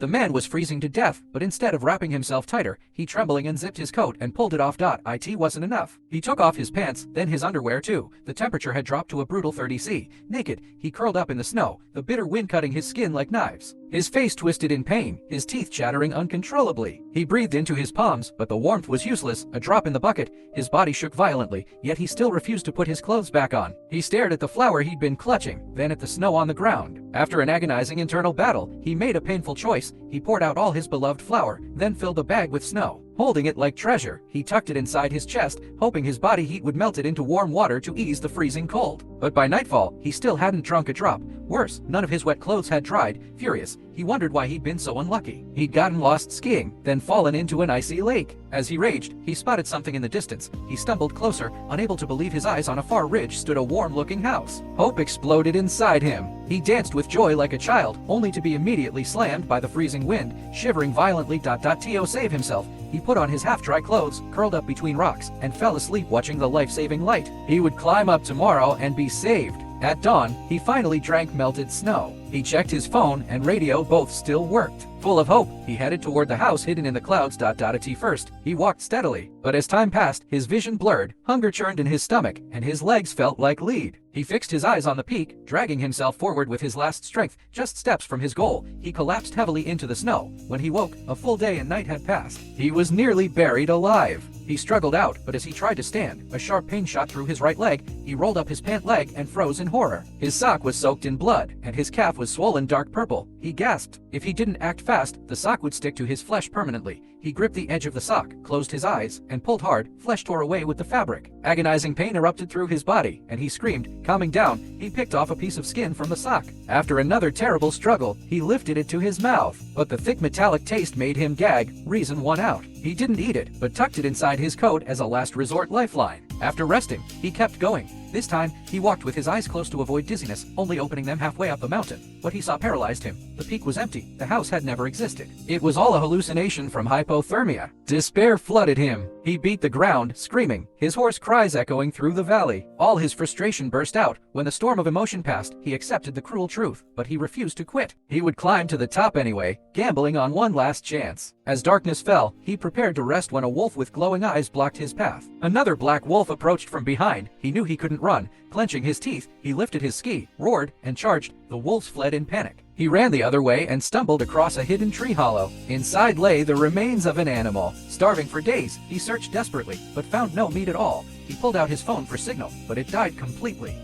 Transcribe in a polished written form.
The man was freezing to death, but instead of wrapping himself tighter, he trembling unzipped his coat and pulled it off. It wasn't enough. He took off his pants, then his underwear too. The temperature had dropped to a brutal 30°C. Naked, he curled up in the snow, the bitter wind cutting his skin like knives. His face twisted in pain, his teeth chattering uncontrollably. He breathed into his palms, but the warmth was useless, a drop in the bucket. His body shook violently, yet he still refused to put his clothes back on. He stared at the flower he'd been clutching, then at the snow on the ground. After an agonizing internal battle, he made a painful choice. He poured out all his beloved flour, then filled the bag with snow. Holding it like treasure, he tucked it inside his chest, hoping his body heat would melt it into warm water to ease the freezing cold. But by nightfall, he still hadn't drunk a drop. Worse, none of his wet clothes had dried. Furious, he wondered why he'd been so unlucky. He'd gotten lost skiing, then fallen into an icy lake. As he raged, he spotted something in the distance. He stumbled closer, unable to believe his eyes. On a far ridge stood a warm-looking house. Hope exploded inside him. He danced with joy like a child, only to be immediately slammed by the freezing wind. Shivering violently to save himself, he put on his half-dry clothes, curled up between rocks, and fell asleep watching the life-saving light. He would climb up tomorrow and be saved. At dawn, he finally drank melted snow. He checked his phone and radio, both still worked. Full of hope, he headed toward the house hidden in the clouds. At first, he walked steadily, but as time passed, his vision blurred, hunger churned in his stomach, and his legs felt like lead. He fixed his eyes on the peak, dragging himself forward with his last strength. Just steps from his goal, he collapsed heavily into the snow. When he woke, a full day and night had passed. He was nearly buried alive. He struggled out, but as he tried to stand, a sharp pain shot through his right leg. He rolled up his pant leg and froze in horror. His sock was soaked in blood, and his calf was swollen dark purple. He gasped. If he didn't act fast, the sock would stick to his flesh permanently. He gripped the edge of the sock, closed his eyes, and pulled hard. Flesh tore away with the fabric. Agonizing pain erupted through his body, and he screamed. Calming down, he picked off a piece of skin from the sock. After another terrible struggle, he lifted it to his mouth, but the thick metallic taste made him gag. Reason won out. He didn't eat it, but tucked it inside his coat as a last resort lifeline. After resting, he kept going. This time, he walked with his eyes closed to avoid dizziness, only opening them halfway up the mountain. What he saw paralyzed him. The peak was empty. The house had never existed. It was all a hallucination from hypothermia. Despair flooded him. He beat the ground, screaming, his hoarse cries echoing through the valley. All his frustration burst out. When the storm of emotion passed, he accepted the cruel truth, but he refused to quit. He would climb to the top anyway, gambling on one last chance. As darkness fell, he prepared to rest when a wolf with glowing eyes blocked his path. Another black wolf approached from behind. He knew he couldn't run. Clenching his teeth, he lifted his ski, roared, and charged. The wolves fled in panic. He ran the other way and stumbled across a hidden tree hollow. Inside lay the remains of an animal. Starving for days, he searched desperately, but found no meat at all. He pulled out his phone for signal, but it died completely.